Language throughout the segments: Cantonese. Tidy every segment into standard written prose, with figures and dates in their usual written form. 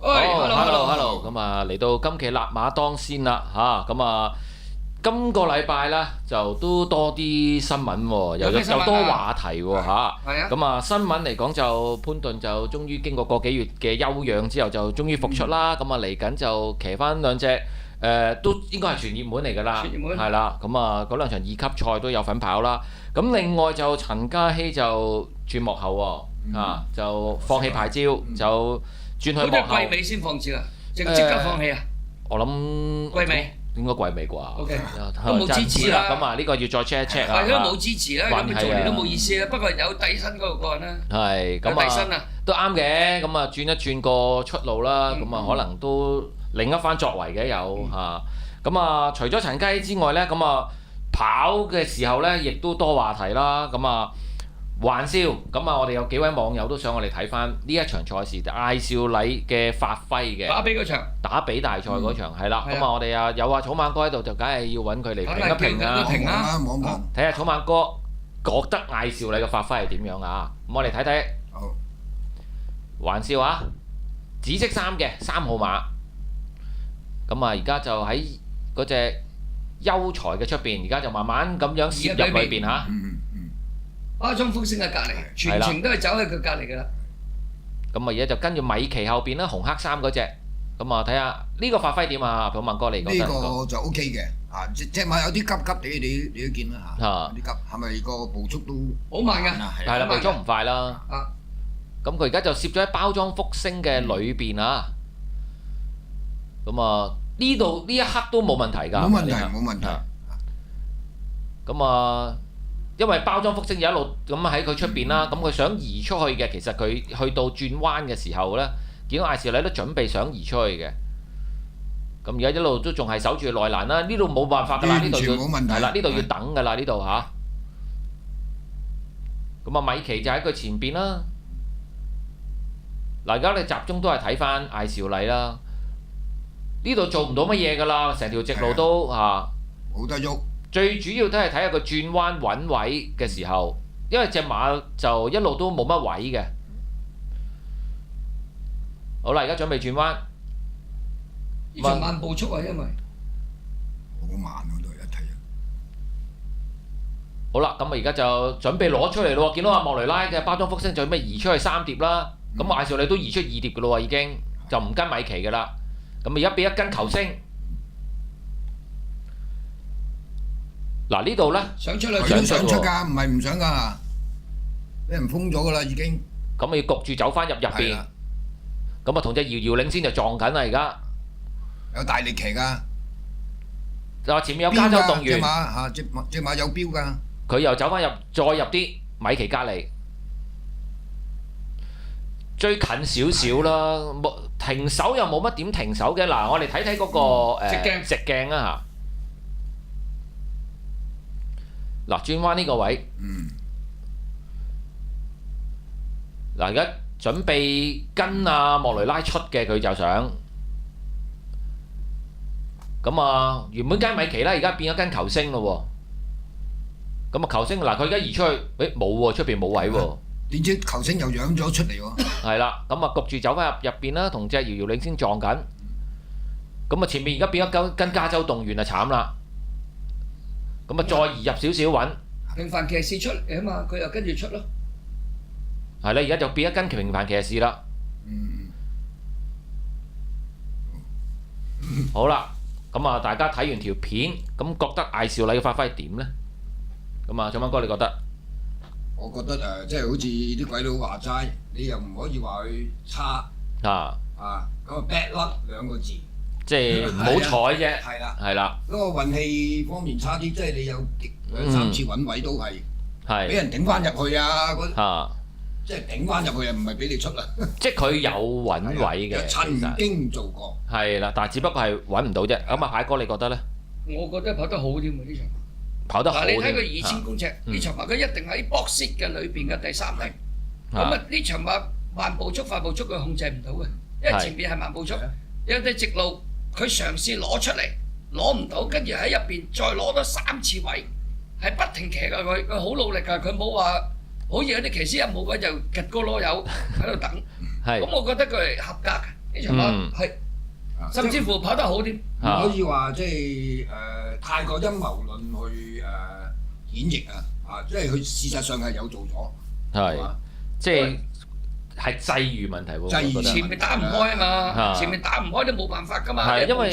hello，咁啊嚟到今期立馬當先啦嚇，咁啊今個禮拜咧就都多啲新聞喎，又多話題喎嚇。咁啊新聞嚟講就潘頓就終於經過個幾月嘅休養之後就終於復出啦，咁啊嚟緊就騎翻兩隻都應該係全熱門嚟㗎啦，係啦，咁啊嗰兩場二級賽都有份跑啦。咁另外就陳嘉熙就轉幕後喎，就放棄牌照就轉去幕後。好似季尾先放照啊，即刻放棄啊？我諗季尾應該季尾啩。OK，都冇支持啦。咁啊呢個要再 check 一 check 啊。係都冇支持啦，咁佢做嚟都冇意思啦。不過有底薪嗰個個人啦。係咁啊，都啱嘅。咁啊轉一轉個出路啦，咁啊可能都另一番作為嘅有嚇。咁啊除咗陳嘉熙之外咧，咁啊跑嘅時候咧，亦都多話題啦。咁啊玩笑，咁啊我哋有幾位網友都想我哋睇翻呢一場賽事艾兆禮嘅發揮嘅。打比大賽嗰場係啦。咁啊我哋啊有草蜢哥喺度，就梗係要揾佢嚟評一評啊。睇下草蜢哥覺得艾兆禮嘅發揮係點樣啊？咁我哋睇睇。好。玩笑啊！紫色衫嘅3號馬。咁啊而家就喺嗰隻優才嘅出邊，而家就慢慢咁樣攝入裏邊嚇。巴裝福星嘅隔離，全程都係走喺佢隔離㗎啦。咁啊而家就跟住米奇後邊啦，紅黑衫嗰隻。咁啊睇下呢個發揮點啊？草蜢哥你覺得？呢個就 OK 嘅，隻馬有啲急地，你都見啦嚇。有啲急，係咪個步速都好慢㗎？係啦，步速唔快啦。咁佢而家就攝咗喺包裝福星嘅裏邊啊。咁啊呢度呢一刻都冇問題㗎。冇問題。咁啊。因為包裝福星就一路咁喺佢出邊啦，咁佢想移出去嘅，其實佢去到轉彎嘅時候呢，見到艾兆禮都準備想移出去嘅，咁而家一路都仲係守住內欄啦，呢度冇辦法㗎啦，呢度要係啦，呢度要等㗎啦，呢度嚇。咁啊，米奇就喺佢前邊啦。嗱，而家你集中都係睇翻艾兆禮啦，呢度做唔到乜嘢㗎啦，成條直路都嚇冇得喐。最主要都係睇下佢轉彎揾位嘅時候，因為隻馬就一路都冇乜位嘅。好啦，而家準備轉彎。呢場慢步速啊，因為好慢嗰度一睇。好啦，咁啊而家就準備攞出嚟咯喎，見到阿莫雷拉嘅包裝福星就咩移出去3碟啦，咁艾兆禮都移出2碟嘅咯喎，已經就唔跟米奇嘅啦。咁而家俾一跟球星。嗱呢度咧，想出㗎，唔係唔想㗎，俾人封咗㗎啦已經。咁啊要焗住走翻入邊，咁啊同隻遙遙領先就撞緊啦而家。有大力騎㗎。就話前面有加州動員。隻馬有標㗎。佢又走翻入，再入啲米奇隔離，追近少少啦。停手又冇乜點停手嘅。嗱，我哋睇睇嗰個直鏡啊嚇。嗱，轉彎呢個位，嗱而家準備跟阿莫雷拉出嘅，佢就想，咁啊原本跟米奇啦，而家變咗跟球星咯喎，咁啊球星嗱佢而家移出去，誒冇喎，出邊冇位喎，點知球星又揚咗出嚟喎？係啦，咁啊焗住走翻入邊啦，同隻遙遙領先撞緊，咁啊前面而家變咗跟加州動員啊慘啦！咁啊，再移入少少揾平凡騎士出嚟啊嘛，佢又跟住出咯。係啦，而家就變一跟平凡騎士啦。好啦，咁啊，大家睇完條片，咁覺得艾兆禮嘅發揮點呢？咁啊，草蜢哥你覺得？我覺得即係好似啲鬼佬話齋，你又唔可以話佢差咁啊 bad luck 2個字。即係唔好彩啫，係啦。嗰個運氣方面差啲，即係你有2、3次揾位都係俾人頂翻入去啊！即係頂翻入去啊，唔係俾你出啦。即係佢有揾位嘅，曾經做過。係啦，但係只不過係揾唔到啫。咁啊，蟹哥你覺得咧？我覺得跑得好啲喎呢場。跑得好。嗱，你睇佢2000公尺呢場馬，佢一定喺 box seat 嘅裏邊嘅第3名。咁啊，呢場馬慢步速、快步速佢控制唔到嘅，因為前邊係慢步速，有啲直路。佢嘗試攞出嚟，攞唔到，跟住喺入邊再攞多3次位，係不停騎㗎佢好努力㗎，佢冇話好似有啲騎師一冇位就趌個籮柚喺度等。咁我覺得佢係合格嘅，呢場馬係甚至乎跑得好啲，唔可以話即係太過陰謀論去演繹即係佢事實上係有做咗，係即係際遇問題喎，前面打唔開啊嘛，前面打唔開都冇辦法㗎嘛，因為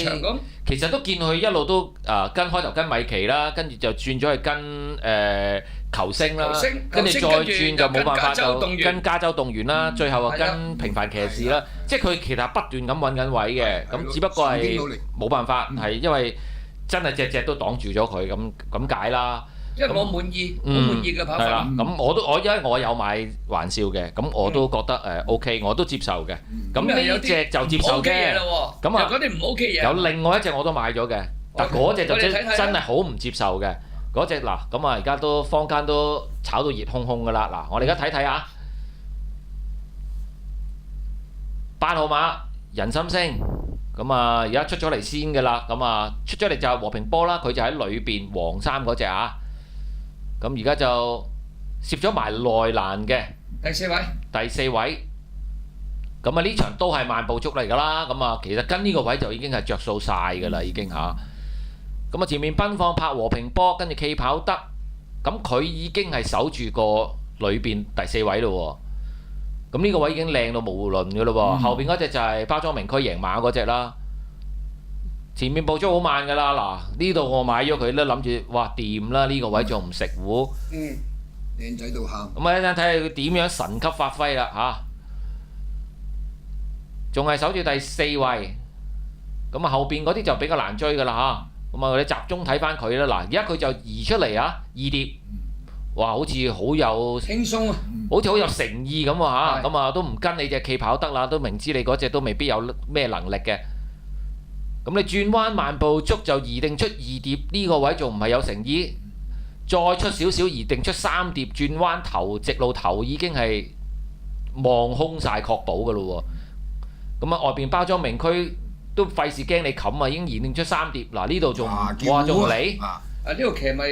其實都見佢一路都開頭跟米奇啦，跟住就轉咗去跟球星啦，跟住再轉就冇辦法就跟加州動員啦，最後啊跟平凡騎士啦，即係佢其實不斷咁揾緊位嘅，咁只不過係冇辦法，係因為真係隻都擋住咗佢咁解啦。因為我滿意，好滿意嘅跑法。係啦，咁因為我有買玩笑嘅，咁我都覺得OK，我都接受嘅。咁呢隻就接受嘅。咁啊，嗰啲唔 OK 嘢。有另外一隻我都買咗嘅，但嗰隻就真係好唔接受嘅。嗰隻嗱，咁啊而家都坊間都炒到熱烘烘㗎啦。嗱，我哋而家睇睇啊，8號馬人心星。咁啊，而家出咗嚟先㗎啦。咁啊，出咗嚟就係和平波啦，佢就喺裏邊黃衫嗰隻啊。咁而家就攝咗埋內欄嘅第四位。咁啊呢場都係慢步足嚟㗎啦。咁啊其實跟呢個位就已經係着數晒㗎啦，已經嚇。咁啊前面奔放拍和平波，跟住企跑得，咁佢已經係守住個裏邊第4位咯喎。咁呢個位已經靚到無論㗎咯喎。後邊嗰隻就係包裝名區贏馬嗰隻啦。前面步足好慢㗎啦，嗱呢度我買咗佢咧，諗住哇掂啦，呢個位仲唔食糊？靚仔到喊。咁啊一陣睇下佢點樣神級發揮啦嚇，仲係守住第4位。咁啊後邊嗰啲就比較難追㗎啦嚇。咁啊我哋集中睇翻佢啦，嗱而家佢就移出嚟啊2碟，哇好似好有輕鬆啊，好似好有誠意咁喎嚇。咁啊都唔跟你隻企跑得啦，都明知你嗰隻都未必有咩能力嘅。咁你轉彎慢步足就移定出2碟，呢個位仲唔係有誠意？再出少少移定出3碟，轉彎頭直路頭已經係望空晒確保㗎咯喎。咁啊外邊包裝名區都費事驚你冚啊，已經移定出3碟。嗱呢度仲哇仲嚟？呢條騎咪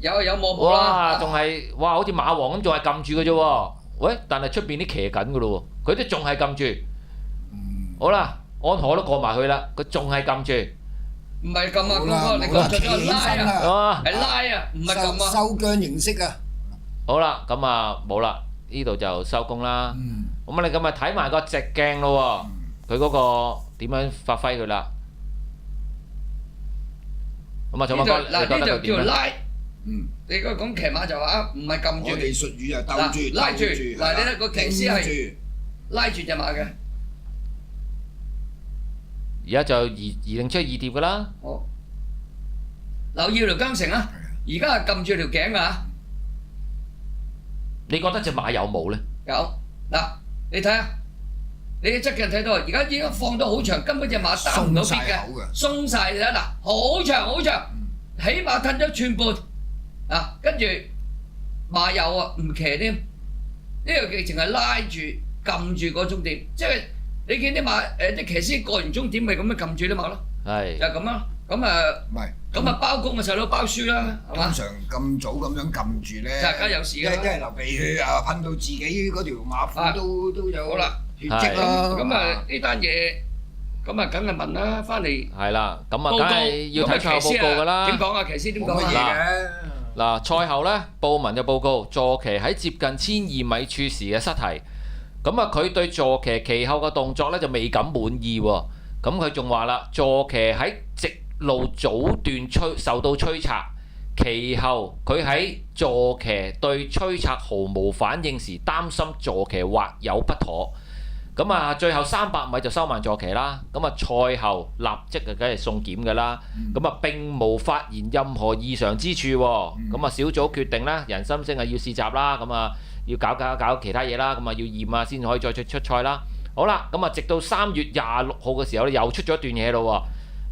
有摸摸啦。哇仲係哇好似馬王咁，仲係撳住嘅啫喎。喂，但係出邊啲騎緊㗎咯喎，佢都仲係撳住。好啦。安可都過埋去啦，佢仲係撳住。唔係撳啊，你講錯咗，拉啊，係拉啊，唔係撳啊。收腳形式啊。好啦，咁啊冇啦，呢度就收工啦。咁啊你咁啊睇埋個直鏡咯喎，佢嗰個點樣發揮佢啦？咁啊，草馬哥，你覺得佢點咧？你嗰個講騎馬就話唔係撳住。我哋術語啊，兜住，拉住。嗱，你睇個騎師係拉住隻馬嘅。而家就移定出2碟㗎啦。好，留意條韁繩啊！而家係撳住條頸啊！你覺得隻馬有冇咧？有嗱，你睇下，你側鏡睇到，而家已經放到好長，根本隻馬擔唔到邊嘅，鬆晒你睇嗱，好長好長，起碼褪咗寸半啊！跟住馬友啊唔騎添，呢個劇情係拉住撳住個終點，即係。你見啲馬啲騎師過完終點咪咁樣撳住啲馬咯，就係咁啦。咁包公嘅細佬包輸啦，係嘛？通常咁早咁樣撳住咧，就梗有事㗎。一係流鼻血啊，噴到自己嗰條馬褲都有血跡咯。咁呢單嘢，咁梗係問啦，翻嚟。係啦，咁梗係要睇賽後報告㗎啦。點講啊？騎師點講啊？嗱，賽後咧，報文就報告坐騎喺接近1200米處時嘅失蹄。咁啊，佢對坐騎其後嘅動作咧就未感滿意喎。咁佢仲話啦，坐騎喺直路早段受到催策，其後佢喺坐騎對催策毫無反應時，擔心坐騎或有不妥。咁啊，最後300米就收慢坐騎啦。咁啊，賽後立即啊，梗係送檢㗎啦。咁啊，並無發現任何異常之處喎。咁啊，小組決定啦，人心星啊要試閘啦。咁啊。要搞其他嘢啦，咁啊要驗啊先可以再出賽啦。好啦，咁啊直到3月26號嘅時候咧，又出咗一段嘢咯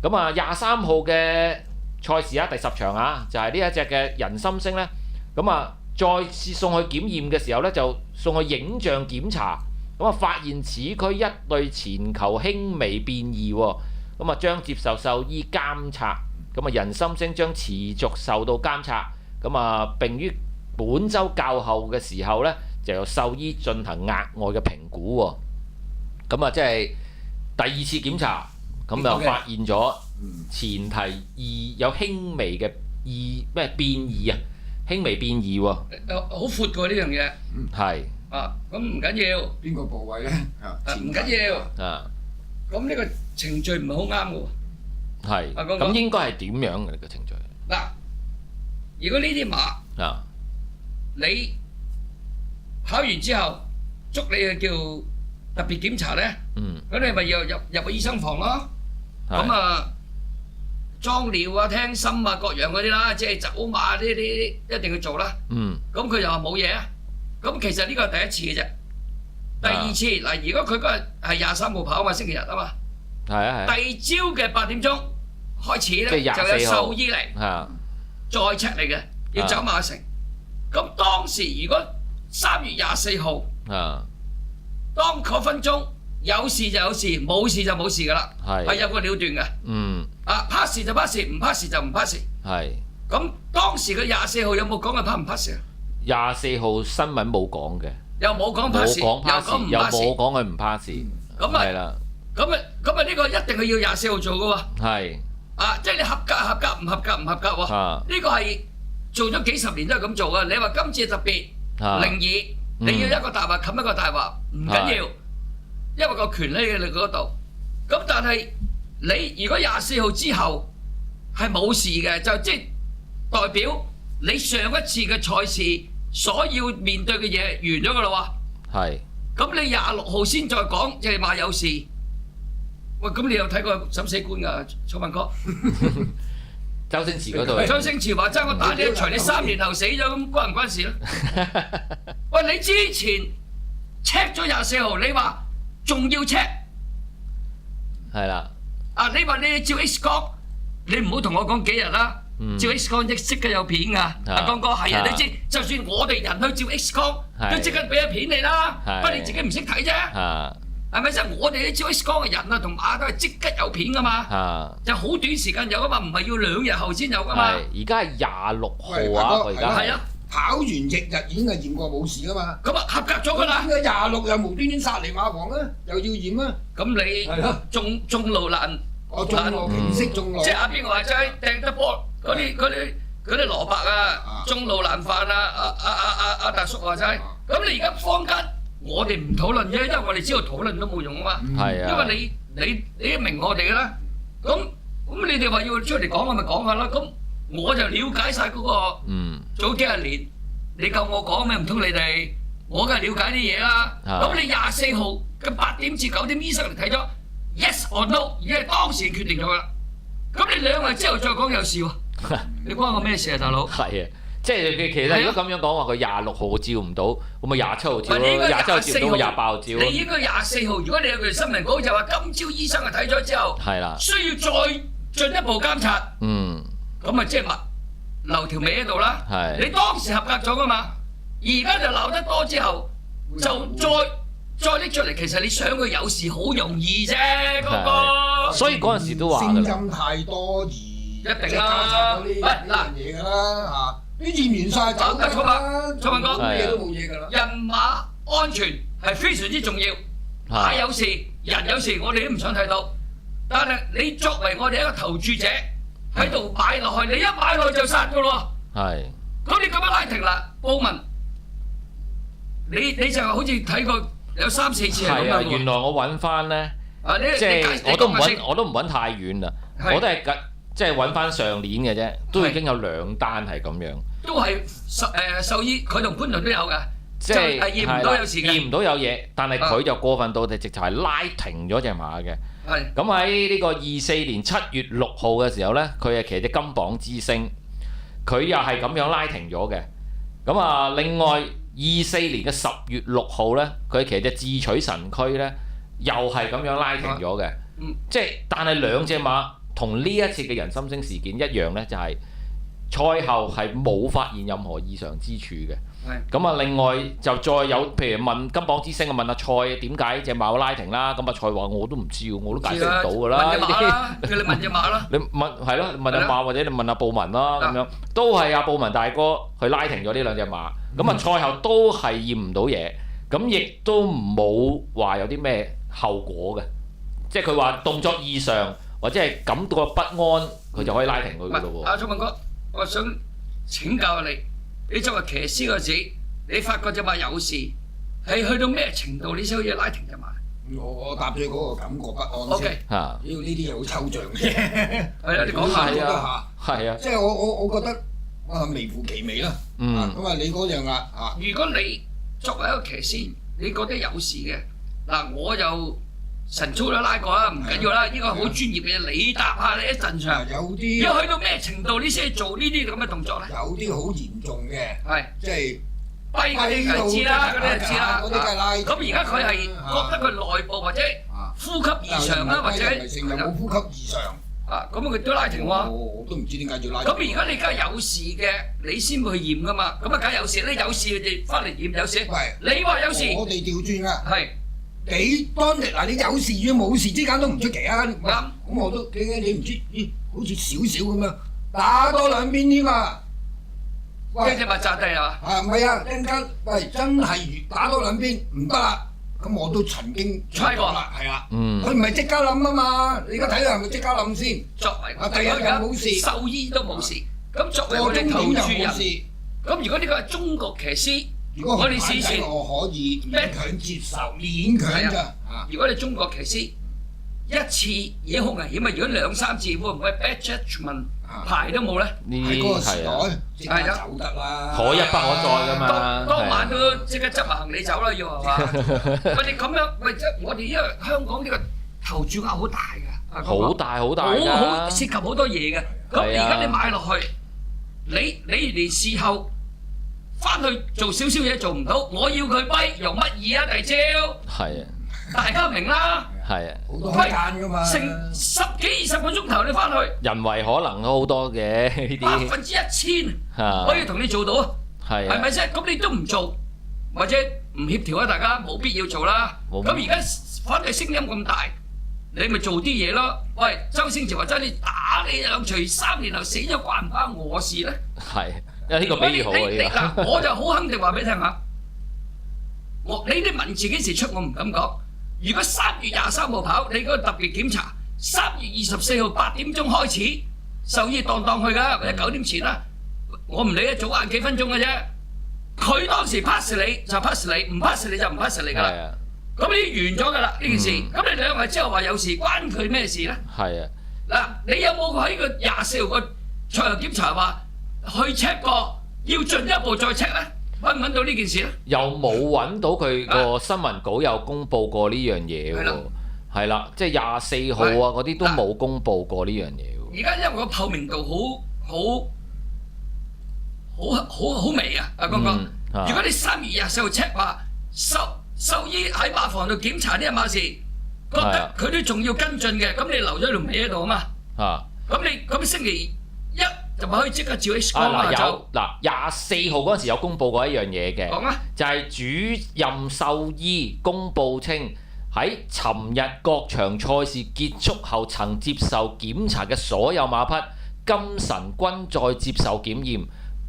喎。咁啊23號嘅賽事啊，第10場啊，就係呢一隻嘅人心星咧。咁啊再次送去檢驗嘅時候咧，就送去影像檢查。咁啊發現此區一對前球輕微變異喎。咁啊將接受獸醫監察。咁啊人心星將持續受到監察。咁啊並於本週較後嘅時候咧，就由獸醫進行額外嘅評估喎。咁啊，即係第二次檢查咁就發現咗前蹄有輕微嘅咩變異啊，輕微變異喎。好闊喎呢樣嘢。係。咁唔緊要。邊個部位咧？唔緊要。咁呢個程序唔係好啱嘅喎。係。咁應該係點樣嘅呢個程序？嗱，如果呢啲馬你考完之後捉你嘅叫特別檢查咧，咁你咪要入個醫生房咯。咁裝尿啊、聽心啊各樣嗰啲啦，即係走馬呢啲一定要做啦。咁佢又話冇嘢啊。咁其實呢個係第一次嘅啫。第二次嗱，如果佢嗰日係23號跑啊嘛，星期日啊嘛。第二朝嘅8點鐘開始咧，就有獸醫嚟再 check 你嘅，要走馬城。咁當時如果3月24號，當嗰分鐘有事就有事，冇事就冇事噶啦，係有個了斷嘅。pass 就 pass， 唔 pass 就唔 pass。咁當時佢24號有冇講佢 pass 唔 pass 啊？24號新聞冇講嘅，又冇講 pass， 又冇講佢唔 pass。係啦。咁呢個一定係要24號做嘅喎。即係你合格合格，唔合格唔合格喎。呢個係做咗幾十年都係咁做嘅。你話今次特別靈異，你要一個大話冚一個大話，唔緊要，因為個權喺你嗰度。咁但係你如果24號之後係冇事嘅，就即係代表你上一次嘅賽事所要面對嘅嘢完咗㗎啦喎。咁你26號先再講，即係話有事。喂，咁你有睇過審死官㗎，楚文哥？周星馳嗰度。周星馳話齋，我打你一錘，你3年後死咗，咁關唔關事咧？喂，你之前 check 咗24號，你話仲要 check？係啦。你話你照 X 光，你唔好同我講幾日啦。照 X 光即刻有片㗎。剛哥係啊，你知，就算我哋人去照 X 光，都即刻俾咗片你啦。不過你自己唔識睇啫。係咪先？我哋啲照 X 光嘅人啊，同馬都係即刻有片噶嘛，就好短時間有噶嘛，唔係要2日後先有噶嘛。而家係26號啊，而家係跑完翌日已經係驗過冇事噶嘛。咁合格咗㗎啦。點解26又無端端殺嚟馬房咧？又要驗啊？咁你中路難，中路平息中路。即係邊個話齋掟得波嗰啲蘿蔔啊，中路難犯啊！阿大叔話齋，咁你而家坊間。我哋唔討論啫，因為我哋知道討論都冇用啊嘛。因為你都明我哋㗎啦。咁你哋話要出嚟講，我咪講下啦。咁我就了解晒嗰個早幾十年，你夠我講咩？唔通你哋我梗係了解啲嘢啦。咁你24號嘅8點至9點，醫生嚟睇咗 yes or no， 已經係當時決定咗㗎啦。咁你2日之後再講有事喎，你關我咩事啊，大佬？係啊。即係其實如果咁樣講話，佢26號照唔到，咁咪27號照咯，27號照唔到，咪28號照咯。你應該24號，如果你有條新聞稿就話今朝醫生啊睇咗之後，需要再進一步監察。咁咪即係留條尾喺度啦。你當時合格咗㗎嘛？而家就留得多之後，就再拎出嚟，其實你想佢有事好容易啫，嗰個。所以嗰陣時都話聲音太多而一定啦。喂，嗱嘢㗎啦嚇。啲驗完晒走㗎啦，楚文哥，咩都冇嘢㗎啦。人馬安全係非常之重要，馬有事，人有事，我哋都唔想睇到。但係你作為我哋一個投注者喺度買落去，你一買落去就殺㗎咯。咁你咁樣拉停啦，報文，你就好似睇過有3、4次係咁樣喎。原來我揾翻咧，即係我都唔揾太遠啦，我都係即係揾翻上年嘅啫，都已經有2單係咁樣。都係獸醫，佢同潘頓都有㗎，即係驗唔到有事嘅。驗唔到有嘢，但係佢就過分到直頭係拉停咗隻馬嘅。咁喺呢個24年7月6號嘅時候呢，佢係騎隻金榜之星，佢又係咁樣拉停咗嘅。咁啊，另外24年嘅10月6號呢，佢騎隻智取神區呢，又係咁樣拉停咗嘅。即係但係2隻馬。同呢一次嘅人心聲事件一樣呢，就係賽後係冇發現任何異常之處嘅。咁啊，另外就再有譬如問金榜之星啊，問阿蔡點解隻馬拉停啦？咁阿蔡話我都唔知喎，我都解釋唔到㗎啦。問隻馬啦，叫你問隻馬啦。你問係咯，問阿馬或者你問阿布文啦，咁樣都係阿布文大哥去拉停咗呢2隻馬。咁啊，賽後都係驗唔到嘢，咁亦都冇話有啲咩後果嘅。即係佢話動作異常或者係感覺不安，佢就可以拉停佢㗎咯喎。阿聰文哥，我想請教下你，你作為騎師嗰時，你發覺隻馬有事係去到咩程度你先可以拉停隻馬？我答咗嗰個感覺不安先。嚇，呢啲嘢好抽象嘅。係啊，你講下啦。係啊。即係我覺得微乎其微啦。咁啊，你嗰樣啊如果你作為一個騎師，你覺得有事嘅嗱，我就晨操都拉過啦，唔緊要啦，呢個好專業嘅嘢，你答下你一陣場。有啲。要去到咩程度你先做呢啲咁嘅動作咧？有啲好嚴重嘅。係。即係。跛嗰啲就知啦，嗰啲就知啦。嗰啲梗係拉。咁而家佢係覺得佢內部或者呼吸異常啦，或者冇呼吸異常。咁佢都拉停喎。我都唔知點解要拉。咁而家你梗係有事嘅，你先會去驗噶嘛。咁啊，梗係有事咧，有事佢哋翻嚟驗有事。你話有事。我哋調轉啊。係。你當日嗱，你有事與冇事之間都唔出奇啊。啱。咁我都你唔知，好似少少咁樣打多兩邊添啊。跟住咪炸低啦！唔係啊，陣間喂真係打多兩邊唔得啦，咁我都曾經猜過啦，係啦，佢唔係即刻冧啊嘛，你而家睇下係咪即刻冧先？作為第一日冇事，獸醫都冇事，咁作為我哋投注人，咁如果呢個係中國騎師，我哋試試，我可以勉強接受，勉強咋？如果你中國騎師一次已經好危險啊！如果兩三次會唔會 bad judgment 牌都冇咧？喺嗰個時代即刻走得啦，可一不可再㗎嘛。當晚都即刻執埋行李走啦，要係嘛？我哋咁樣，我哋因為香港呢個投注額好大㗎，好大好大㗎，好涉及好多嘢嘅。咁而家你買落去，你連事後翻去做少少嘢做唔到，我要佢跛用乜嘢啊？第招係啊，大家明啦。係啊，好多時間㗎嘛，成10幾20個鐘頭你翻去，人為可能都好多嘅呢啲1000%可以同你做到啊，係咪先？咁你都唔做，或者唔協調啊？大家冇必要做啦。咁而家反對聲音咁大，你咪做啲嘢咯。喂，周星馳話齋，你打你兩錘3年後死咗關唔關我事咧？係，因為呢個比喻好啊。嗱，我就好肯定話俾你聽嚇，你啲文字幾時出我唔敢講。如果3月23號跑，你嗰個特別檢查，3月24號8點鐘開始，獸醫當去㗎，或者9點前啦，我唔理啊，早晏幾分鐘嘅啫。佢當時 pass 你就 pass 你，唔 pass 你就唔 pass 你㗎啦。咁你完咗㗎啦呢件事。咁你2日之後話有事，關佢咩事咧？係啊。嗱，你有冇喺個24號個賽後檢查話去 check 過，要進一步再 check 咧？揾唔揾到呢件事咧？又冇揾到佢個新聞稿有公佈過呢樣嘢喎，係啦，即係24號啊嗰啲都冇公佈過呢樣嘢喎。而家因為個透明度好微啊，阿剛哥。如果你3月24號 check 話獸醫喺馬房度檢查呢一馬事，覺得佢都仲要跟進嘅，咁你留咗條尾喺度啊嘛。咁星期一就咪可以即刻照 X 光啦。24號嗰陣時有公佈過一樣嘢嘅，就係主任獸醫公佈稱喺尋日各場賽事結束後曾接受檢查嘅所有馬匹，今晨均在接受檢驗，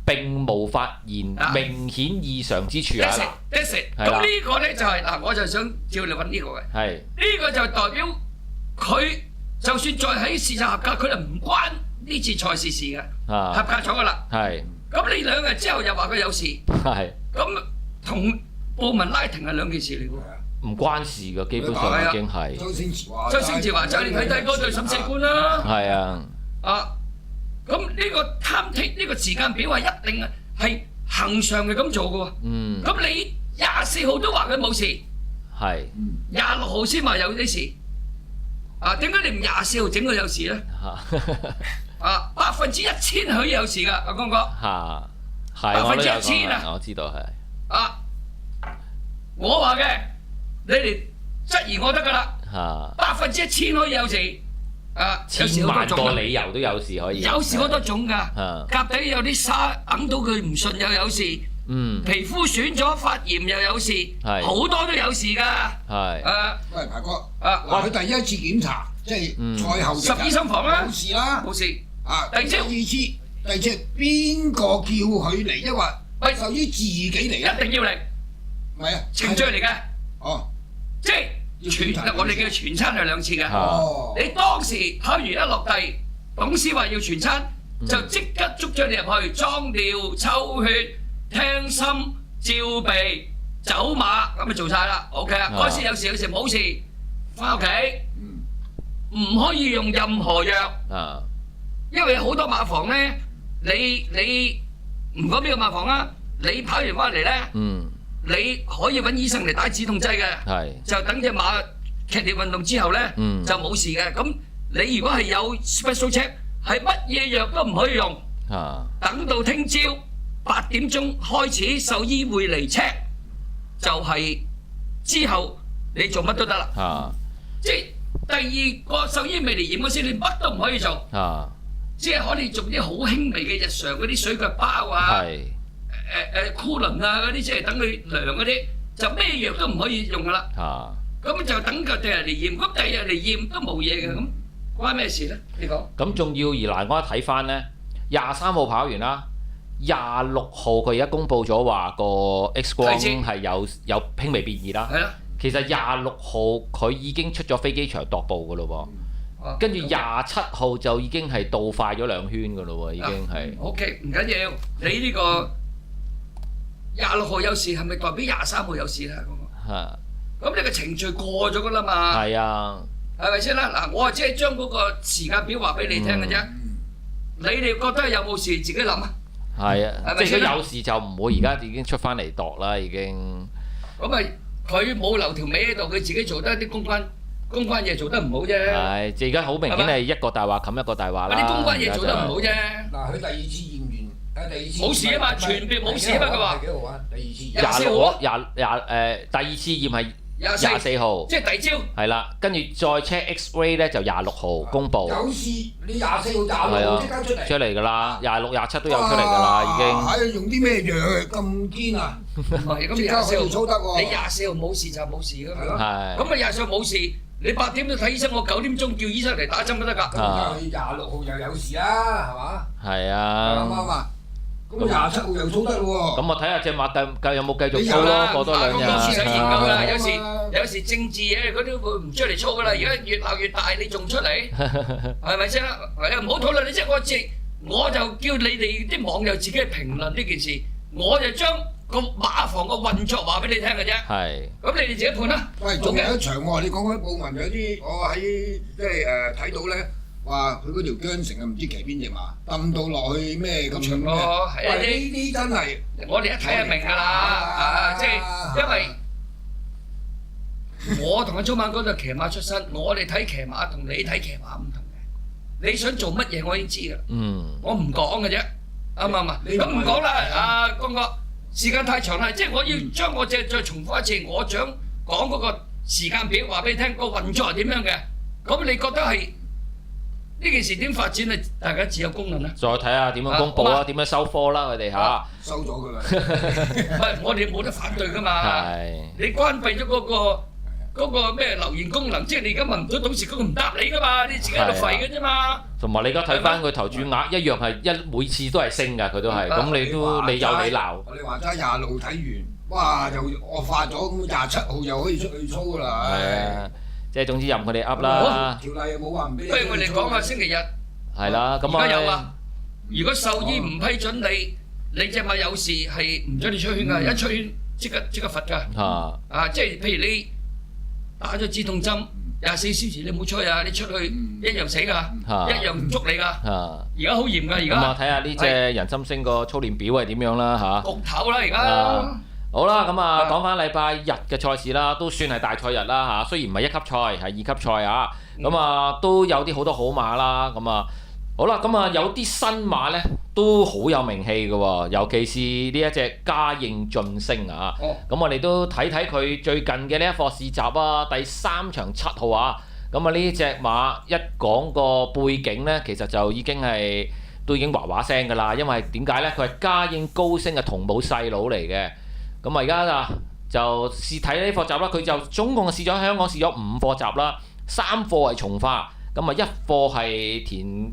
並無發現明顯異常之處啊！咁呢個呢就係嗱，我就想照你揾呢個嘅。係呢個就代表佢就算再喺試閘合格，佢就唔關呢次賽事事嘅，合格咗噶啦。係。咁你2日之後又話佢有事，係。咁同報文拉停係兩件事嚟㗎。唔關事㗎，基本上已經係。周星馳話就係你睇睇嗰隊審死官啦。係啊。咁呢個 timetable 呢個時間表係一定係恆常嘅咁做嘅喎。咁你24號都話佢冇事，係。26號先話有啲事。點解你唔24號整佢有事咧？1000%佢有事㗎，阿剛哥。1000%啊！我知道係。我話嘅，你哋質疑我得㗎啦。1000%可以有事。千萬個理由都有事可以。有事好多種㗎。甲底有啲沙揞到佢唔順又有事。皮膚損咗發炎又有事。好多都有事㗎。係。喂，排哥。話佢第一次檢查，即係賽後12心房啦。冇事啦。冇事。第二次邊個叫佢嚟？抑或獸醫自己嚟啊？一定要嚟。唔係啊，程序嚟嘅。哦。即係我哋叫全餐係2次嘅。你當時跑完一落地，董事話要全餐，就即刻捉咗你入去裝尿、抽血、聽心、照鼻、走馬，咁就做晒啦。OK 啊，嗰時有時冇事，翻屋企唔可以用任何藥，因為好多馬房咧，你唔講邊個馬房啊？你跑完翻嚟咧，你可以揾醫生嚟打止痛劑嘅，就等隻馬劇烈運動之後咧就冇事嘅。咁你如果係有 special check，係乜嘢藥都唔可以用，等到聽朝8點鐘開始獸醫會嚟 check，就係之後你做乜都得啦。即係第二個獸醫未嚟驗嗰時，你乜都唔可以做，即係可以做啲好輕微嘅日常嗰啲水腳包啊。酷倫啊嗰啲，即係等佢涼嗰啲，就咩藥都唔可以用噶啦。咁就等佢第日嚟驗，咁第日嚟驗都冇嘢嘅，咁關咩事咧？你講。咁仲要而嗱，我一睇翻咧，23號跑完啦，26號佢而家公佈咗話個 X 光係有輕微變異啦。係啦。其實26號佢已經出咗飛機場踱步噶咯喎，跟住27號就已經係倒快咗2圈噶咯喎，已經係。OK， 唔緊要，你呢個26號有事係咪代表23號有事啦？咁你個程序過咗噶啦嘛？係啊，係咪先啦？嗱，我即係將嗰個時間表話俾你聽嘅啫。你哋覺得有冇事自己諗啊？係啊，即係如果有事就唔會而家已經出翻嚟度啦，已經。咁咪佢冇留條尾喺度，佢自己做得一啲公關嘢做得唔好啫。係，即係而家好明顯係一個大話冚一個大話啦。啲公關嘢做得唔好啫。嗱，佢第2次驗完。冇事啊嘛，全部冇事啊嘛，佢話。幾號啊？第2次。24號啊。第2次驗係24號。即係第二朝。係啦，跟住再 check X-ray 咧就26號公佈。有事你24號、26號即刻出嚟。出嚟㗎啦，26、27都有出嚟㗎啦，已經。係用啲咩藥咁堅啊？唔係，咁24號操得喎。你24號冇事就冇事㗎嘛。係。咁啊24號冇事，你8點都睇醫生，我9點鐘叫醫生嚟打針都得㗎。咁你26號又有事啦，係嘛？係啊。啱啱啊？咁27號又操得喎。咁我睇下隻馬有冇繼續操咯，過多2日。咁想研究啦，有時政治嘢嗰啲會唔出嚟操㗎啦。而家越鬧越大，你仲出嚟，係咪先啦？唔好討論你即係我就叫你哋啲網友自己去評論呢件事，我就將個馬房個運作話俾你聽嘅啫。係。咁你哋自己判啦。喂，仲有一場喎，你講開報文有啲，我喺即係睇到咧。話佢嗰條韁繩啊，唔知騎邊隻馬，抌到落去咩咁長咯？喂，呢啲真係我哋一睇就明㗎啦，即係因為我同阿中馬哥就騎馬出身，我哋睇騎馬同你睇騎馬唔同嘅。你想做乜嘢我已經知㗎啦，我唔講嘅啫，啱唔啱啊？咁唔講啦，阿光哥，時間太長啦，即係我要將我再重複一次，我想講嗰個時間表話俾你聽，個運作係點樣嘅。咁你覺得係？呢件事點發展啊？大家自有公論啦。再睇下點樣公佈啦，點樣收科啦，佢哋嚇。收咗㗎啦。唔係，我哋冇得反對㗎嘛。係。你關閉咗嗰個咩留言功能，即係你而家問唔到董事局唔答你㗎嘛？你自己喺度廢㗎啫嘛。同埋你而家睇翻佢投注額一樣係每次都係升㗎，佢都係。咁你有你鬧。我哋話齋26號睇完，哇就惡化咗，咁27號又可以出去操㗎啦。係啊。即係總之任佢哋噏啦。條例又冇話唔俾你。不如我哋講下星期日。係啦，咁啊。而家有啊。如果獸醫唔批准你隻馬有事係唔准你出圈㗎，一出圈即刻罰㗎。啊，即係譬如你打咗止痛針24小時你冇出去啊，你出去一樣死㗎，一樣唔捉你㗎。而家好嚴㗎，而家。咁啊，睇下呢隻人參星個操練表係點樣啦嚇。焗頭啦而家。好啦，咁啊講翻禮拜日嘅賽事啦，都算係大賽日啦嚇。雖然唔係1級賽，係2級賽啊。咁啊都有啲好多好馬啦。咁啊好啦，咁啊有啲新馬呢都好有名氣嘅喎，尤其是呢一隻嘉應晉升啊。咁我哋都睇睇佢最近嘅呢一課試閘啊，第3場7號啊。咁啊呢隻馬一講個背景呢，其實就已經話話聲㗎啦。因為點解呢？佢係嘉應高升嘅同母細佬嚟嘅。咁啊而家就試睇呢課閘啦，佢就總共試咗香港試咗5課閘啦，3課係從化，咁啊1課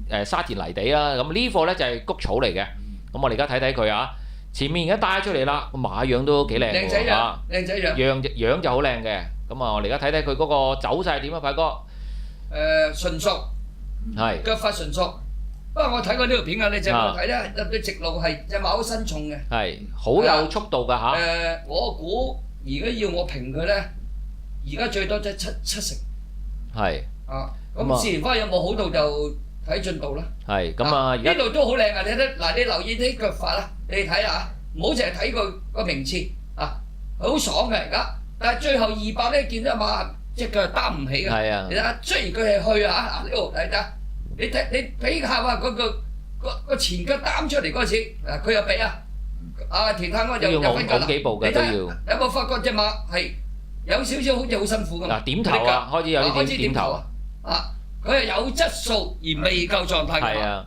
係沙田泥地啦，咁呢課咧就係谷草嚟嘅。咁我哋而家睇睇佢啊，前面而家帶出嚟啦，個馬樣都幾靚靚仔喎，靚仔樣樣就好靚嘅。咁啊，我哋而家睇睇佢嗰個走勢點啊，輝哥。純熟，係腳法純熟。不過我睇過呢條片啊，你隻馬睇咧，入到直路係隻馬好身重嘅。係，好有速度㗎嚇。我估而家要我評佢咧，而家最多即係七成。係。咁自然花有冇好到就睇進度啦。係，咁啊，呢度都好靚啊！你睇嗱，你留意啲腳法啦，你睇下，唔好淨係睇個名次啊，好爽嘅而家。但係最後200咧，見到馬隻腳擔唔起嘅。係啊。你睇下，雖然佢係去啊，呢度睇睇，你比下話個前腳擔出嚟嗰陣時，佢又俾田探安又分腳啦。幾步嘅都要。有冇發覺隻馬係有少少好似好辛苦咁？嗱，點頭啊，開始有啲點頭啊！佢係有質素而未夠狀態嘅。係啊，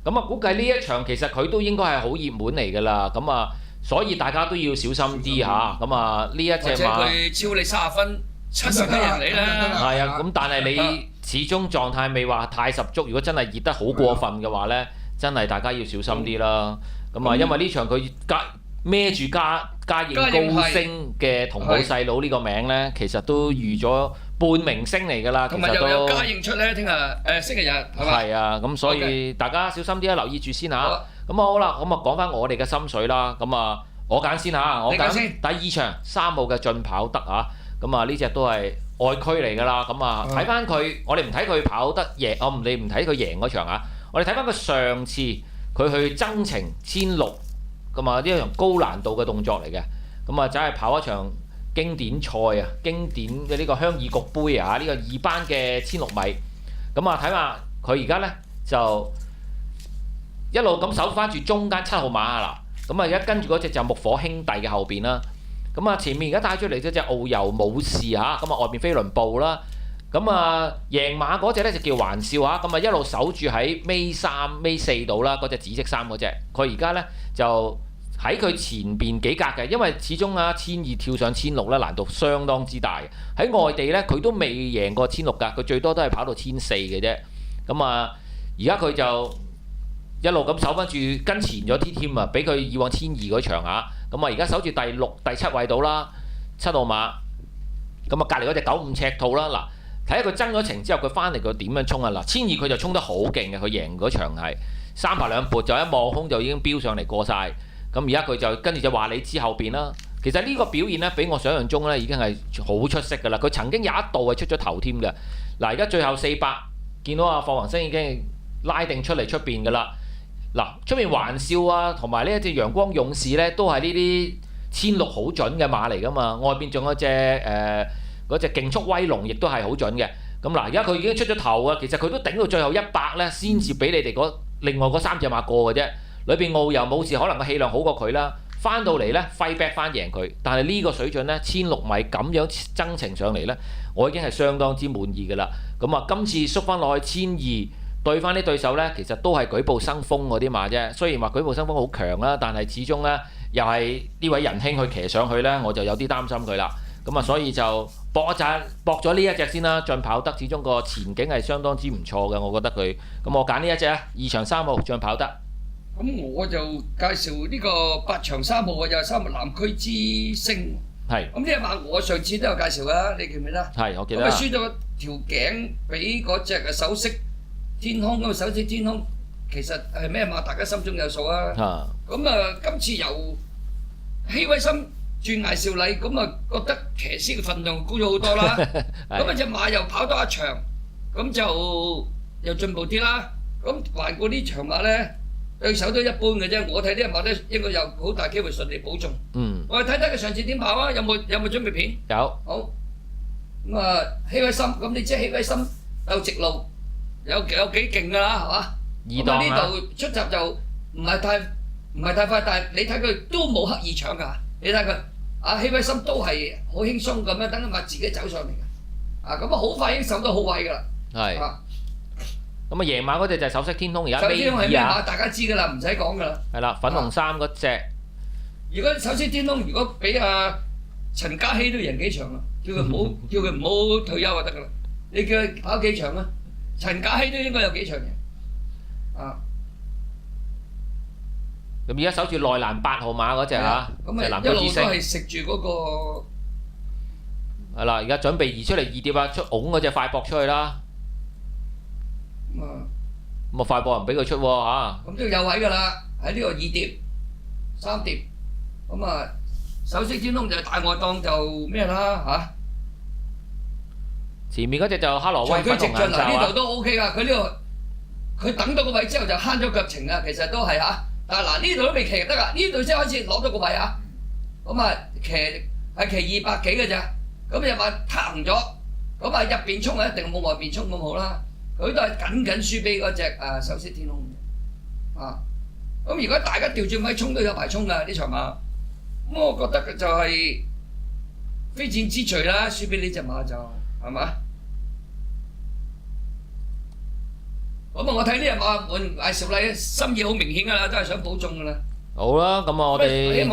咁啊估計呢一場其實佢都應該係好熱門嚟㗎啦。咁啊，所以大家都要小心啲嚇。咁啊，呢一隻馬，或者佢超你30分70嘅人嚟啦。係啊，咁但係你始終狀態未話太十足。如果真係熱得好過分嘅話咧，真係大家要小心啲啦。咁啊，因為呢場佢孭住嘉應高升嘅同母細佬呢個名咧，其實都預咗半明星嚟㗎啦。同埋又有嘉應出咧，聽日星期日係嘛？係啊，咁所以大家小心啲啊，留意住先嚇。咁好啦，咁啊講翻我哋嘅心水啦。咁啊，我揀先嚇，我揀第2場3號嘅進跑得嚇。咁啊，呢隻都係外區嚟㗎啦。咁啊，睇翻佢，我哋唔睇佢跑得贏，你唔睇佢贏嗰場啊。我哋睇翻佢上次佢去增程1600。咁啊，呢一場高難度嘅動作嚟嘅，咁啊，就係跑一場經典賽啊，經典嘅呢個鄉議局杯啊，呢個2班嘅1600米，咁啊睇下佢而家呢，就一路咁守翻住中間7號馬啊嗱，咁啊而家跟住嗰隻就木火兄弟嘅後邊啦，咁啊前面而家帶出嚟嗰隻遨遊武士嚇，咁啊外邊飛輪步啦，咁啊贏馬嗰隻呢就叫玩笑嚇，咁啊一路守住喺尾3、尾4度啦，嗰隻紫色衫嗰隻，佢而家呢，就喺佢前邊幾格嘅，因為始終1200跳上1600咧難度相當之大。喺外地咧佢都未贏過1600㗎，佢最多都係跑到1400嘅啫。咁啊，而家佢就一路咁守翻住跟前咗啲添啊，比佢以往1200嗰場啊。咁啊，而家守住第6、第7位到啦，7號馬。咁啊，隔離嗰隻95赤兔啦，嗱，睇下佢爭咗程之後佢翻嚟佢點樣衝啊嗱，1200佢就衝得好勁嘅，佢贏嗰場係3拍2撥就一望空就已經飆上嚟過晒。咁而家佢就跟住就話你知後邊啦。其實呢個表現咧，比我想象中咧已經係好出色㗎啦。佢曾經有一度係出咗頭添嘅。嗱，而家最後400，見到阿霍宏星已經拉定出嚟出邊㗎啦。嗱，出面玩笑啊，同埋呢一隻陽光勇士咧，都係呢啲1600好準嘅馬嚟㗎嘛。外邊仲有隻嗰隻競速威龍，亦都係好準嘅。咁嗱，而家佢已經出咗頭啊。其實佢都頂到最後100咧，先至俾你哋另外嗰3隻馬過嘅啫。裏邊遨遊武士可能個氣量好過佢啦，翻到嚟呢 fight back 翻贏佢，但係呢個水準呢，1600米咁樣增程上嚟呢，我已經係相當之滿意㗎啦。咁啊，今次縮翻落去1200對翻啲對手呢，其實都係舉步生風嗰啲馬啫。雖然話舉步生風好強啦，但係始終呢，又係呢位仁兄去騎上去呢，我就有啲擔心佢啦。咁啊，所以就搏咗呢一隻先啦。進跑得始終個前景係相當之唔錯嘅，我覺得佢。咁我揀呢一隻啊，2場3號進跑得。咁我就介紹呢個8場3號嘅就係3號南區之星。係。咁呢隻馬我上次都有介紹啊，你記唔記得？係，我記得。咁啊輸咗條頸俾嗰隻嘅首飾天空，咁啊首飾天空其實係咩馬？大家心中有數啊。咁啊今次由希威森轉艾少禮，咁啊覺得騎師嘅份量高咗好多啦。咁啊隻馬又跑多一場，咁就又進步啲啦。咁環顧呢場馬咧，對手都一般嘅啫，我睇呢隻馬咧應該有好大機會順利保中。我哋睇睇佢上次點跑啊？有冇準備片？有。好。咁啊，希威森，咁你知希威森鬥直路有幾勁㗎啦，係嘛？咁啊呢度出閘就唔係太快，但係你睇佢都冇刻意搶㗎。你睇佢，希威森都係好輕鬆咁樣等啲馬自己走上嚟嘅。咁啊好快已經守到好位㗎啦。係。咁啊，贏馬嗰隻就係首飾天空，而家尾二啊！大家知㗎啦，唔使講㗎啦。係啦，粉紅衫嗰隻。如果首飾天空，如果俾陳嘉熙都贏幾場啊？叫佢唔好退休就得㗎啦。你叫佢跑幾場啊？陳嘉熙都應該有幾場贏。咁而家守住內欄8號碼嗰隻嚇，就南區之星。一路都係食住嗰個。係啦，而家準備移出嚟2碟啊，出拱嗰隻快博出去啦。咁啊快博唔俾佢出喎嚇。咁都有位㗎啦，喺呢個2碟、3碟。咁啊，首飾天空就大外檔就咩啦嚇。前面嗰隻就哈羅威粉紅眼罩啊。呢度都 OK 㗎，佢呢度佢等到個位之後就慳咗腳程啊，其實都係嚇。但係嗱呢度都未騎得㗎，呢度先開始攞到個位啊。咁啊騎200幾嘅咋。咁又話行咗，咁啊入邊衝啊一定冇外邊衝咁好啦。佢都係緊輸俾嗰隻首飾天空啊。咁如果大家調轉位衝都有排衝㗎呢場馬。咁我覺得就係非戰之罪啦，輸俾呢隻馬就係嘛？咁啊我睇呢隻馬換邵麗心意好明顯㗎啦，都係想保中㗎啦。好啦，咁啊我哋。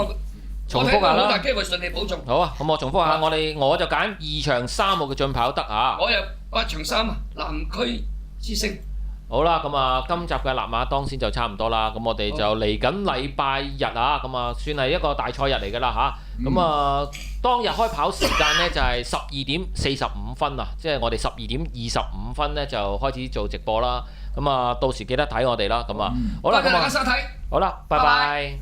重複下啦，好大機會順利保中。好啊，咁我重複下，我就揀2場3號嘅進跑得啊。我又8場3啊，南區之星。好啦，咁啊，今集嘅立馬當先就差唔多啦。咁我哋就嚟緊禮拜日啊，咁啊算係一個大賽日嚟㗎啦嚇。咁啊當日開跑時間呢就係12點45分啊，即係我哋12點25分呢就開始做直播啦。咁啊到時記得睇我哋啦。咁啊好啦，咁啊好啦，拜拜。